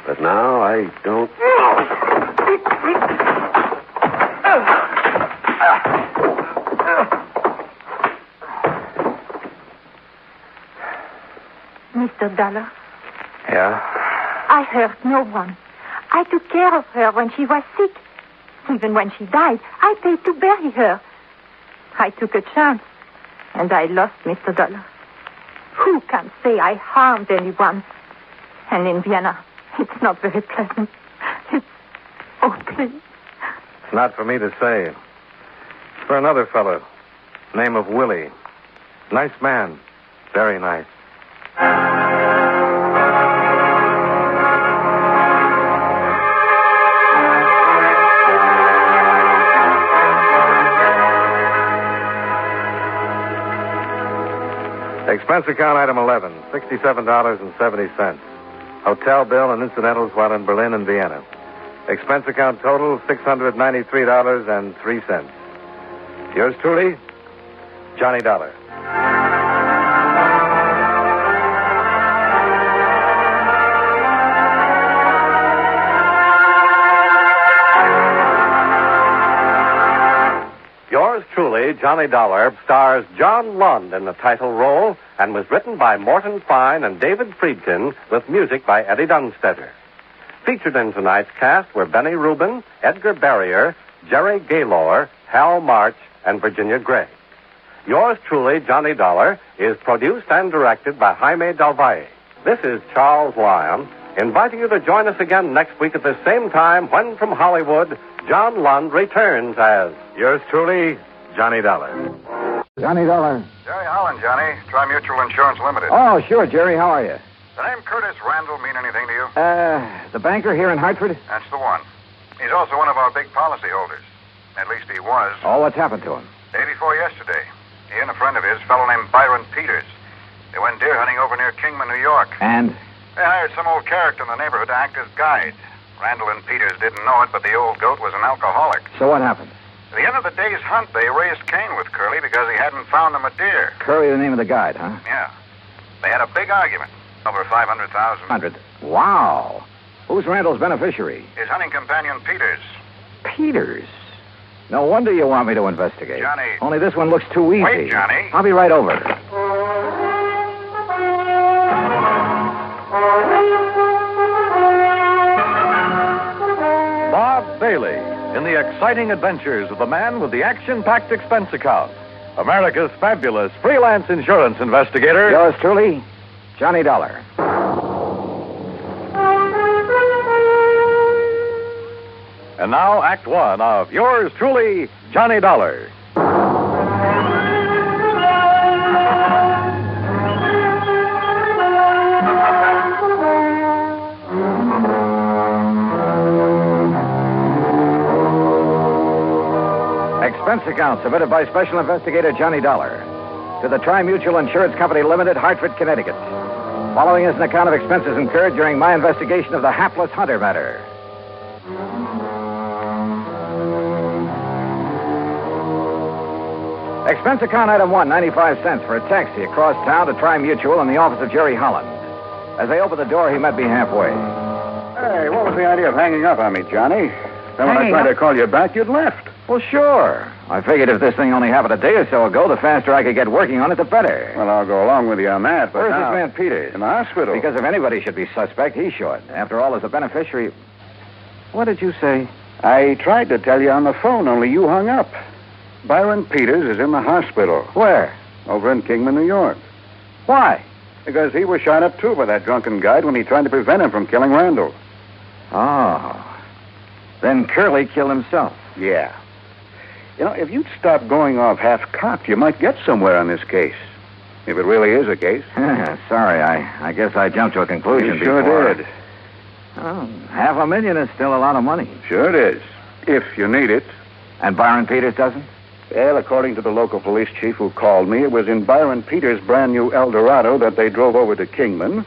But now I don't... Mr. Dollar? Yeah? I hurt no one. I took care of her when she was sick. Even when she died, I paid to bury her. I took a chance, and I lost Mr. Dollar. Who can say I harmed anyone? And in Vienna, it's not very pleasant. Oh, please. It's not for me to say. It's for another fellow. Name of Willie. Nice man. Very nice. Expense account item 11, $67.70. Hotel bill and incidentals while in Berlin and Vienna. Expense account total, $693.03. Yours truly, Johnny Dollar. Yours truly, Johnny Dollar, stars John Lund in the title role and was written by Morton Fine and David Friedkin with music by Eddie Dunstetter. Featured in tonight's cast were Benny Rubin, Edgar Barrier, Jerry Gaylor, Hal March, and Virginia Gray. Yours truly, Johnny Dollar, is produced and directed by Jaime Del Valle. This is Charles Lyon, inviting you to join us again next week at the same time when from Hollywood, John Lund returns as yours truly, Johnny Dollar. Johnny Dollar. Jerry Holland, Johnny. Tri-Mutual Insurance Limited. Oh, sure, Jerry. How are you? The name Curtis Randall mean anything to you? The banker here in Hartford? That's the one. He's also one of our big policyholders. At least he was. Oh, what's happened to him? Day before yesterday. He and a friend of his, a fellow named Byron Peters. They went deer hunting over near Kingman, New York. And? They hired some old character in the neighborhood to act as guide. Randall and Peters didn't know it, but the old goat was an alcoholic. So what happened? At the end of the day's hunt, they raised Cain with Curly because he hadn't found them a deer. Curly, the name of the guide, huh? Yeah. They had a big argument. Over 500,000. 100. Wow. Who's Randall's beneficiary? His hunting companion, Peters. Peters. No wonder you want me to investigate. Johnny. Only this one looks too easy. Wait, Johnny. I'll be right over. Bob Bailey in the exciting adventures of the man with the action-packed expense account. America's fabulous freelance insurance investigator. Yours truly, Johnny Dollar. And now, Act One of yours truly, Johnny Dollar. Expense account submitted by Special Investigator Johnny Dollar to the Tri-Mutual Insurance Company Limited, Hartford, Connecticut. Following is an account of expenses incurred during my investigation of the hapless Hunter matter. Expense account item 1, 95 cents for a taxi across town to Tri-Mutual in the office of Jerry Holland. As they opened the door, he met me halfway. Hey, what was the idea of hanging up on me, Johnny? Then when I tried to call you back, you'd left. Well, sure. I figured if this thing only happened a day or so ago, the faster I could get working on it, the better. Well, I'll go along with you on that, but Where's now... this man Peters? In the hospital. Because if anybody should be suspect, he should. After all, as a beneficiary... What did you say? I tried to tell you on the phone, only you hung up. Byron Peters is in the hospital. Where? Over in Kingman, New York. Why? Because he was shot up, too, by that drunken guide when he tried to prevent him from killing Randall. Oh. Then Curly killed himself. Yeah. You know, if you'd stop going off half-cocked, you might get somewhere on this case. If it really is a case. Sorry, I guess I jumped to a conclusion You sure before. did. Oh, $500,000 is still a lot of money. Sure it is. If you need it. And Byron Peters doesn't? Well, according to the local police chief who called me, it was in Byron Peters' brand new Eldorado that they drove over to Kingman.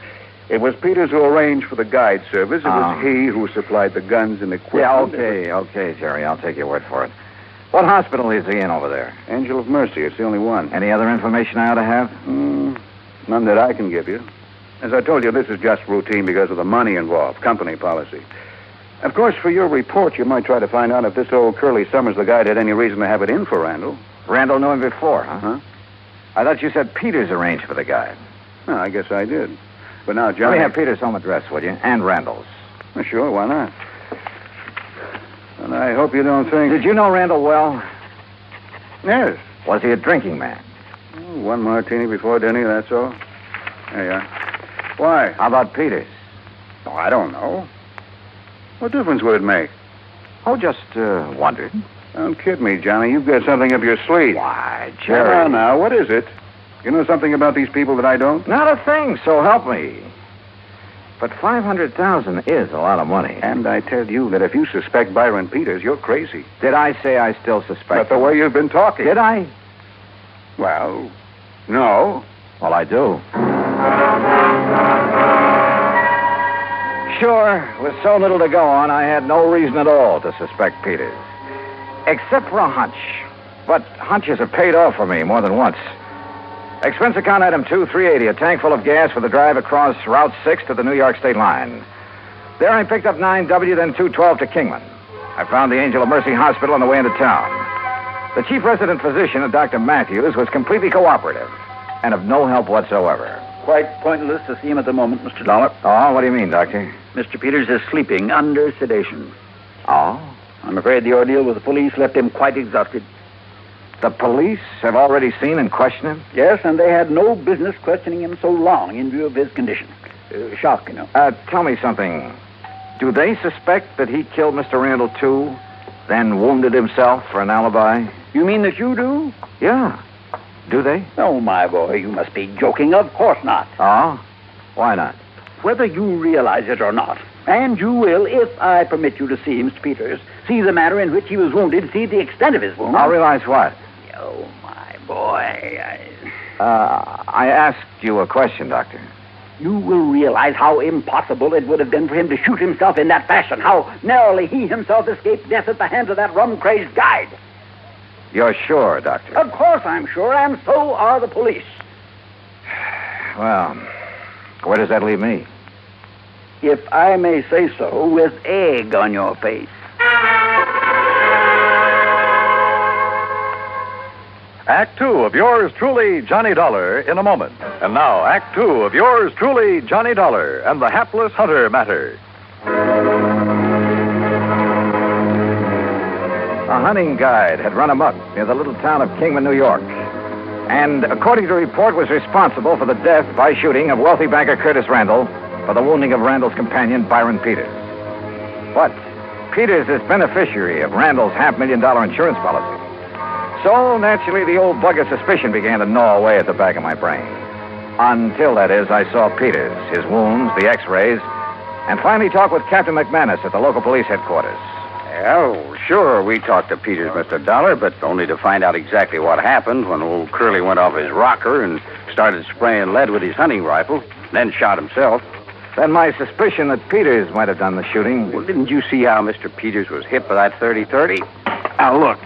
It was Peters who arranged for the guide service. It was he who supplied the guns and equipment. Yeah, okay, Jerry. I'll take your word for it. What hospital is he in over there? Angel of Mercy. It's the only one. Any other information I ought to have? None that I can give you. As I told you, this is just routine because of the money involved, company policy. Of course, for your report, you might try to find out if this old Curly Summers, the guide, had any reason to have it in for Randall. Randall knew him before, huh? I thought you said Peters arranged for the guide. No, I guess I did. But now, Johnny... Let me have Peters' home address, will you? And Randall's. Well, sure, why not? And I hope you don't think... Did you know Randall well? Yes. Was he a drinking man? One martini before dinner, that's all. There you are. Why? How about Peters? Oh, I don't know. What difference would it make? Oh, just wondered. Don't kid me, Johnny. You've got something up your sleeve. Why, Jerry... Now, what is it? You know something about these people that I don't? Not a thing, so help me. But $500,000 is a lot of money. And I tell you that if you suspect Byron Peters, you're crazy. Did I say I still suspect But the him? way you've been talking. Did I? Well, no. Well, I do. Sure, with so little to go on, I had no reason at all to suspect Peters. Except for a hunch. But hunches have paid off for me more than once. Expense account item 2, $380, a tank full of gas for the drive across Route 6 to the New York state line. There I picked up 9W, then 212 to Kingman. I found the Angel of Mercy Hospital on the way into town. The chief resident physician, Dr. Matthews, was completely cooperative and of no help whatsoever. Quite pointless to see him at the moment, Mr. Dollar. Oh, what do you mean, Doctor? Mr. Peters is sleeping under sedation. Oh? I'm afraid the ordeal with the police left him quite exhausted. The police have already seen and questioned him? Yes, and they had no business questioning him so long in view of his condition. Shock, you know. Tell me something. Do they suspect that he killed Mr. Randall, too, then wounded himself for an alibi? You mean that you do? Yeah. Do they? Oh, my boy, you must be joking. Of course not. Oh? Why not? Whether you realize it or not, and you will, if I permit you to see Mr. Peters, see the manner in which he was wounded, see the extent of his wound. I'll realize what? Oh, my boy. I asked you a question, Doctor. You will realize how impossible it would have been for him to shoot himself in that fashion, how narrowly he himself escaped death at the hands of that rum-crazed guide. You're sure, Doctor? Of course I'm sure, and so are the police. Well, where does that leave me? If I may say so, with egg on your face. Act 2 of yours truly, Johnny Dollar, in a moment. And now, Act 2 of yours truly, Johnny Dollar, and the hapless Hunter matter. A hunting guide had run amok near the little town of Kingman, New York. And, according to report, was responsible for the death by shooting of wealthy banker Curtis Randall for the wounding of Randall's companion, Byron Peters. But Peters is beneficiary of Randall's $500,000 insurance policy. So, naturally, the old bug of suspicion began to gnaw away at the back of my brain. Until, that is, I saw Peters, his wounds, the x-rays, and finally talked with Captain McManus at the local police headquarters. Well, sure, we talked to Peters, Mr. Dollar, but only to find out exactly what happened when old Curly went off his rocker and started spraying lead with his hunting rifle, then shot himself. Then my suspicion that Peters might have done the shooting. Well, didn't you see how Mr. Peters was hit by that .30-30? Now, look.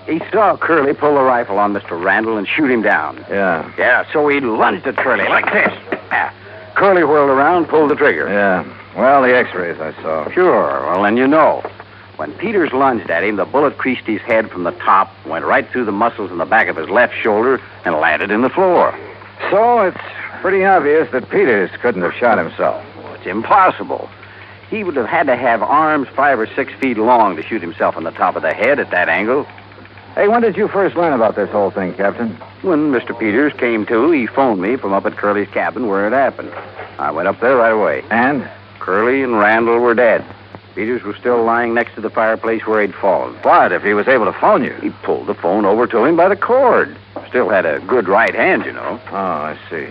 He saw Curly pull the rifle on Mr. Randall and shoot him down. Yeah. Yeah, so he lunged at Curly like this. Curly whirled around, pulled the trigger. Yeah. Well, the x-rays I saw. Sure. Well, then you know. When Peters lunged at him, the bullet creased his head from the top, went right through the muscles in the back of his left shoulder, and landed in the floor. So it's pretty obvious that Peters couldn't have shot himself. Well, it's impossible. He would have had to have arms 5 or 6 feet long to shoot himself on the top of the head at that angle. Hey, when did you first learn about this whole thing, Captain? When Mr. Peters came to, he phoned me from up at Curly's cabin where it happened. I went up there right away. And? Curly and Randall were dead. Peters was still lying next to the fireplace where he'd fallen. But if he was able to phone you? He pulled the phone over to him by the cord. Still had a good right hand, you know. Oh, I see.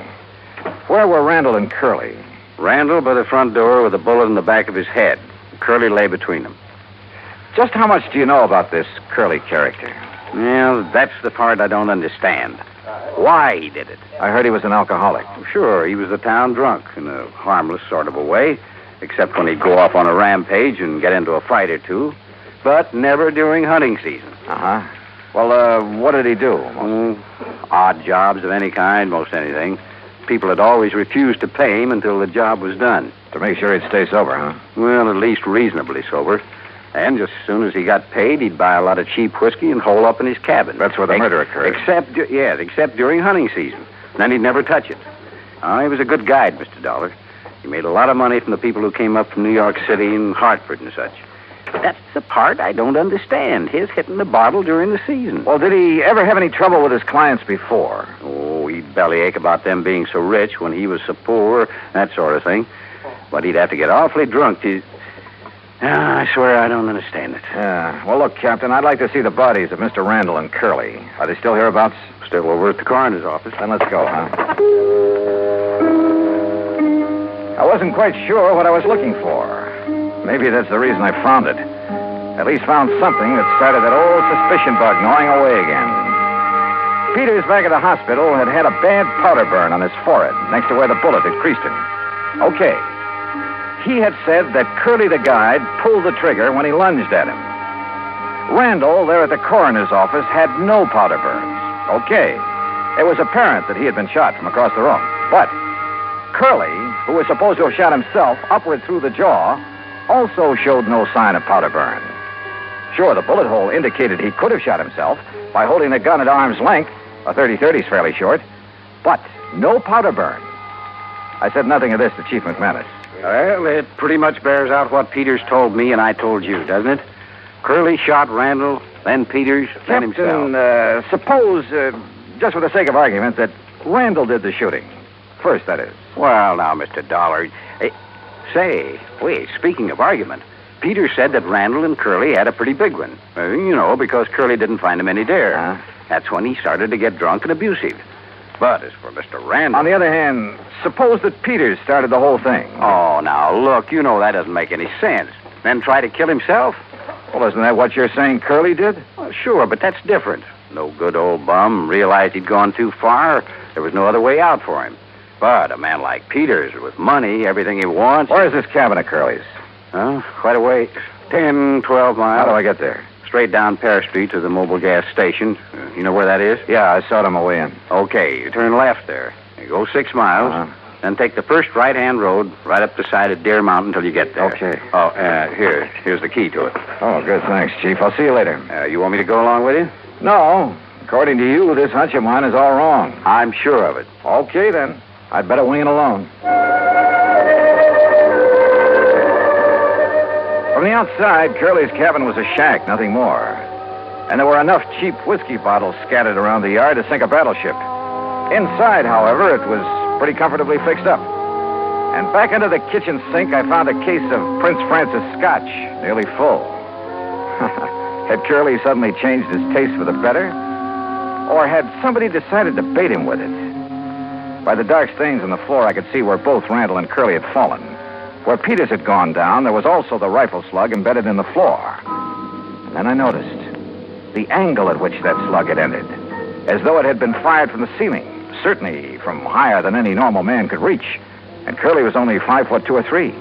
Where were Randall and Curly? Randall by the front door with a bullet in the back of his head. Curly lay between them. Just how much do you know about this Curly character? Well, that's the part I don't understand. Why he did it. I heard he was an alcoholic. Sure, he was a town drunk in a harmless sort of a way, except when he'd go off on a rampage and get into a fight or two, but never during hunting season. Uh-huh. Well, what did he do? Odd jobs of any kind, most anything. People had always refused to pay him until the job was done. To make sure he'd stay sober, huh? Well, at least reasonably sober. And just as soon as he got paid, he'd buy a lot of cheap whiskey and hole up in his cabin. That's where the murder occurred. Except during hunting season. Then he'd never touch it. He was a good guide, Mr. Dollar. He made a lot of money from the people who came up from New York City and Hartford and such. But that's the part I don't understand, his hitting the bottle during the season. Well, did he ever have any trouble with his clients before? Oh, he'd bellyache about them being so rich when he was so poor, that sort of thing. But he'd have to get awfully drunk to... I swear I don't understand it. Yeah. Well, look, Captain, I'd like to see the bodies of Mr. Randall and Curly. Are they still hereabouts? Still over at the coroner's office. Then let's go, huh? I wasn't quite sure what I was looking for. Maybe that's the reason I found it. At least found something that started that old suspicion bug gnawing away again. Peters, back at the hospital, had had a bad powder burn on his forehead, next to where the bullet had creased him. Okay. He had said that Curly the guide pulled the trigger when he lunged at him. Randall, there at the coroner's office, had no powder burns. Okay. It was apparent that he had been shot from across the room. But Curly, who was supposed to have shot himself upward through the jaw, also showed no sign of powder burn. Sure, the bullet hole indicated he could have shot himself by holding the gun at arm's length. A .30-30's fairly short. But no powder burn. I said nothing of this to Chief McManus. Well, it pretty much bears out what Peters told me and I told you, doesn't it? Curly shot Randall, then Peters, then himself. Captain, suppose, just for the sake of argument, that Randall did the shooting. First, that is. Well, now, Mr. Dollar... Wait, speaking of argument, Peters said that Randall and Curly had a pretty big one. Because Curly didn't find him any dare. That's when he started to get drunk and abusive. But as for Mr. Randall... On the other hand, suppose that Peters started the whole thing. Oh, now, look, that doesn't make any sense. Then try to kill himself? Well, isn't that what you're saying Curly did? Well, sure, but that's different. No good old bum realized he'd gone too far. There was no other way out for him. But a man like Peters, with money, everything he wants... Where's this cabin of Curly's? Quite a way. 10, 12 miles. How do I get there? Straight down Paris Street to the mobile gas station. You know where that is? Yeah, I saw it on my way in. Okay, you turn left there. You go 6 miles, then take the first right-hand road right up the side of Deer Mountain until you get there. Okay. Oh, here's the key to it. Oh, good, thanks, Chief. I'll see you later. You want me to go along with you? No. According to you, this hunch of mine is all wrong. I'm sure of it. Okay, then. I'd better wing it alone. From the outside, Curly's cabin was a shack, nothing more. And there were enough cheap whiskey bottles scattered around the yard to sink a battleship. Inside, however, it was pretty comfortably fixed up. And back under the kitchen sink, I found a case of Prince Francis Scotch, nearly full. Had Curly suddenly changed his taste for the better? Or had somebody decided to bait him with it? By the dark stains on the floor, I could see where both Randall and Curly had fallen. Where Peters had gone down, there was also the rifle slug embedded in the floor. And then I noticed the angle at which that slug had ended, as though it had been fired from the ceiling, certainly from higher than any normal man could reach. And Curly was only 5'2" or 3.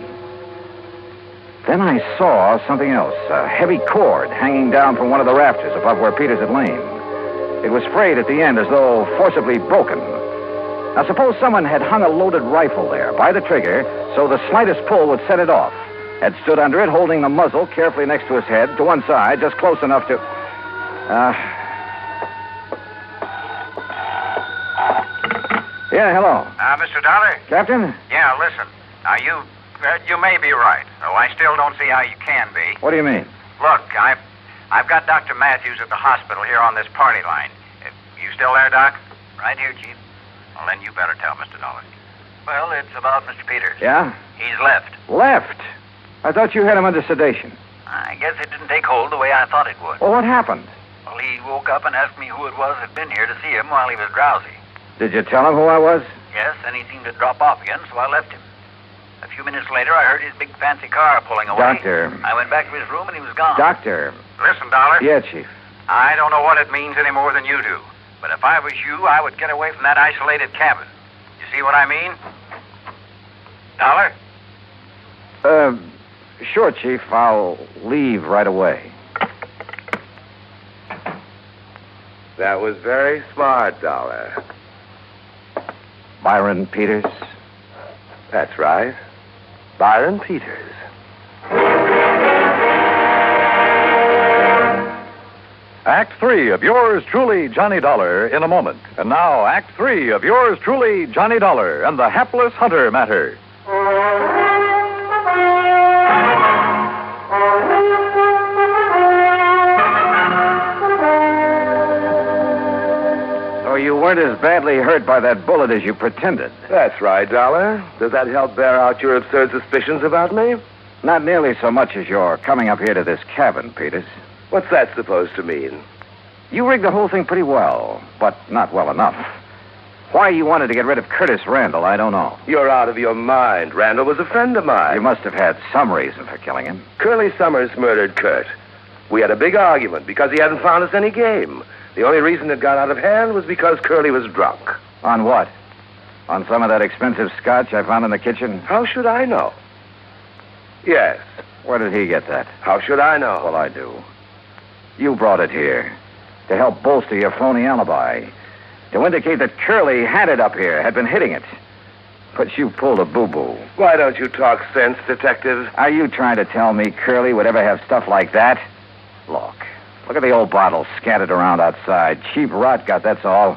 Then I saw something else, a heavy cord hanging down from one of the rafters above where Peters had lain. It was frayed at the end as though forcibly broken. Now, suppose someone had hung a loaded rifle there by the trigger so the slightest pull would set it off, had stood under it holding the muzzle carefully next to his head, to one side, just close enough to... Yeah, hello. Mr. Dollar? Captain? Yeah, listen. Now, you may be right, though I still don't see how you can be. What do you mean? Look, I've got Dr. Matthews at the hospital here on this party line. You still there, Doc? Right here, Chief. Well, then you better tell Mr. Dollar. Well, it's about Mr. Peters. Yeah? He's left. Left? I thought you had him under sedation. I guess it didn't take hold the way I thought it would. Well, what happened? Well, he woke up and asked me who it was that'd been here to see him while he was drowsy. Did you tell him who I was? Yes, and he seemed to drop off again, so I left him. A few minutes later, I heard his big fancy car pulling away. Doctor. I went back to his room and he was gone. Doctor. Listen, Dollar. Yeah, Chief. I don't know what it means any more than you do. But if I was you, I would get away from that isolated cabin. You see what I mean? Dollar? Sure, Chief. I'll leave right away. That was very smart, Dollar. Byron Peters? That's right. Byron Peters. Act 3 of yours truly, Johnny Dollar, in a moment. And now, Act 3 of yours truly, Johnny Dollar, and the hapless hunter matter. So you weren't as badly hurt by that bullet as you pretended. That's right, Dollar. Does that help bear out your absurd suspicions about me? Not nearly so much as your coming up here to this cabin, Peters. What's that supposed to mean? You rigged the whole thing pretty well, but not well enough. Why you wanted to get rid of Curtis Randall, I don't know. You're out of your mind. Randall was a friend of mine. You must have had some reason for killing him. Curly Summers murdered Kurt. We had a big argument because he hadn't found us any game. The only reason it got out of hand was because Curly was drunk. On what? On some of that expensive scotch I found in the kitchen? How should I know? Yes. Where did he get that? How should I know? Well, I do. You brought it here to help bolster your phony alibi, to indicate that Curly had it up here, had been hitting it. But you pulled a boo-boo. Why don't you talk sense, Detective? Are you trying to tell me Curly would ever have stuff like that? Look at the old bottles scattered around outside. Cheap rot gut, that's all.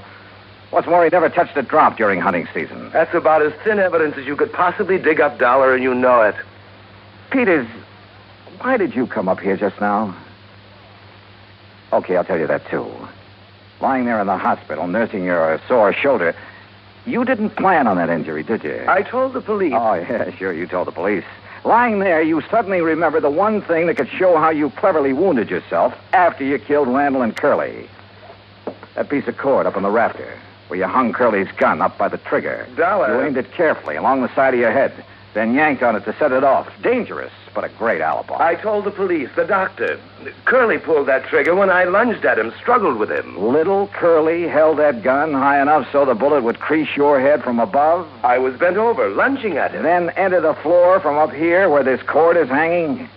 What's more, he never touched a drop during hunting season. That's about as thin evidence as you could possibly dig up, Dollar, and you know it. Peters, why did you come up here just now? Okay, I'll tell you that, too. Lying there in the hospital, nursing your sore shoulder, you didn't plan on that injury, did you? I told the police. Oh, yeah, sure, you told the police. Lying there, you suddenly remember the one thing that could show how you cleverly wounded yourself after you killed Randall and Curly. That piece of cord up on the rafter, where you hung Curly's gun up by the trigger. Dollar. You aimed it carefully along the side of your head, then yanked on it to set it off. Dangerous, but a great alibi. I told the police, the doctor. Curly pulled that trigger when I lunged at him, struggled with him. Little Curly held that gun high enough so the bullet would crease your head from above? I was bent over, lunging at him. Then enter the floor from up here where this cord is hanging?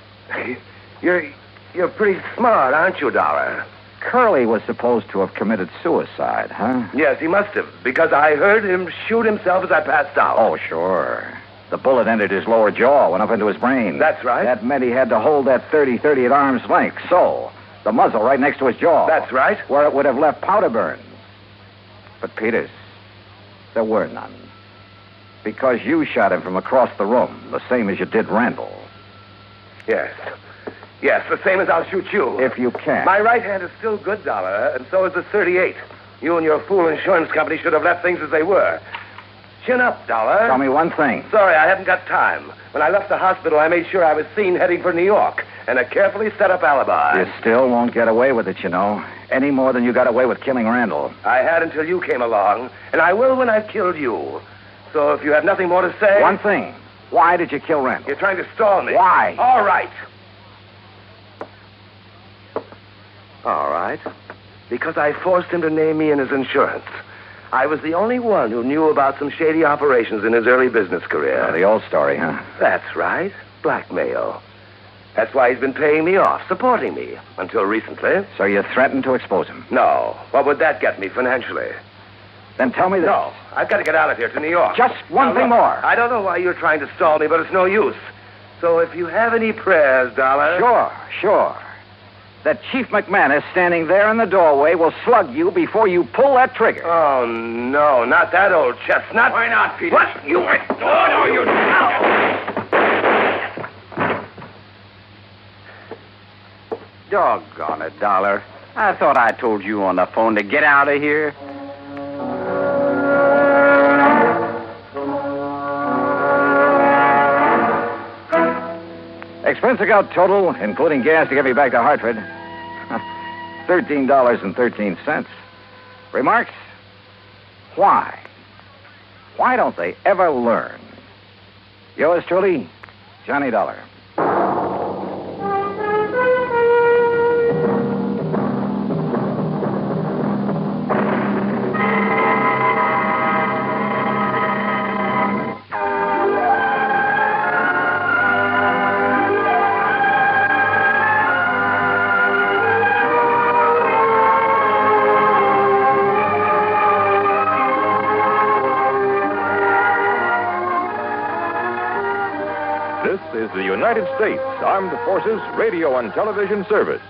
You're pretty smart, aren't you, Dollar? Curly was supposed to have committed suicide, huh? Yes, he must have, because I heard him shoot himself as I passed out. Oh, sure. The bullet entered his lower jaw, went up into his brain. That's right. That meant he had to hold that 30-30 at arm's length, so. The muzzle right next to his jaw. That's right. Where it would have left powder burns. But, Peters, there were none. Because you shot him from across the room, the same as you did Randall. Yes. Yes, the same as I'll shoot you. If you can. My right hand is still good, Dollar, and so is the .38. You and your fool insurance company should have left things as they were. Chin up, Dollar. Tell me one thing. Sorry, I haven't got time. When I left the hospital, I made sure I was seen heading for New York, and a carefully set up alibi. You still won't get away with it, you know. Any more than you got away with killing Randall. I had until you came along, and I will when I've killed you. So if you have nothing more to say... One thing. Why did you kill Randall? You're trying to stall me. Why? All right. All right. Because I forced him to name me in his insurance. I was the only one who knew about some shady operations in his early business career. The old story, huh? That's right. Blackmail. That's why he's been paying me off, supporting me, until recently. So you threatened to expose him? No. What would that get me financially? Then tell me this. No. I've got to get out of here to New York. Just one thing more. I don't know why you're trying to stall me, but it's no use. So if you have any prayers, Dollar... Sure. That Chief McManus standing there in the doorway will slug you before you pull that trigger. Oh, no, not that old chestnut. Why not, Peter? What? You... Oh, no, you... Doggone it, Dollar. I thought I told you on the phone to get out of here. Expense account total, including gas to get me back to Hartford, $13.13. Remarks? Why? Why don't they ever learn? Yours truly, Johnny Dollar. This is the United States Armed Forces Radio and Television Service.